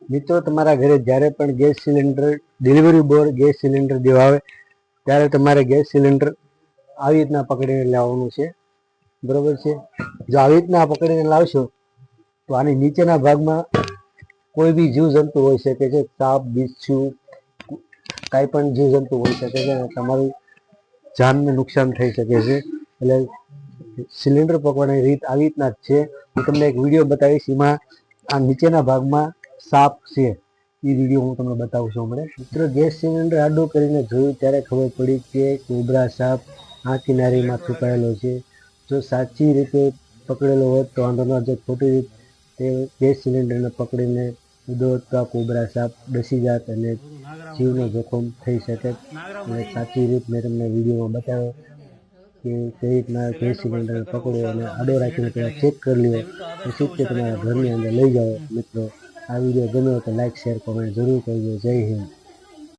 મિત્રો તમારા ઘરે જ્યારે પણ gas cylinder delivery boy gas cylinder દેવા આવે ત્યારે તમારે ગેસ સિલિન્ડર આવી રીતના પકડીને લાવવાનું છે, બરોબર છે। જો આવી રીતના પકડીને લાવશો તો આની નીચેના ભાગમાં કોઈ બી જીવજંતુ હોઈ શકે છે, સાપ, બિચ્છુ, કાંઈ પણ જીવજંતુ હોઈ શકે છે, તમારું જાનને નુકસાન થઈ શકે છે। એટલે સિલિન્ડર પકડવાની રીત આવી રીતના જ છે। હું તમને એક વિડીયો બતાવીશ, એમાં આ નીચેના ભાગમાં સાપ છે, એ વિડીયો હું તમને બતાવું છું હમણાં। મિત્રો ગેસ સિલિન્ડર આડો કરીને જોયું ત્યારે ખબર પડી કે કોબરા સાપ આ કિનારીમાં છુપાયેલો છે। જો સાચી રીતે પકડેલો હોત તો વાંધો ન, જો ખોટી રીતે ગેસ સિલિન્ડરને પકડીને ઉડો તો આ કોબરા સાપ ડસી જાત અને જીવનો જોખમ થઈ શકે। અને સાચી રીત મેં તમને વિડીયોમાં બતાવ્યો કે કઈ રીતના ગેસ સિલિન્ડર પકડો અને આડો રાખીને પહેલાં ચેક કરી લ્યો, પછી જ તે તમારા ઘરની અંદર લઈ જાઓ। મિત્રો આ વિડીયો ગમ્યો તો લાઈક, શેર, કોમેન્ટ જરૂર કરજો। જય હિન્દ।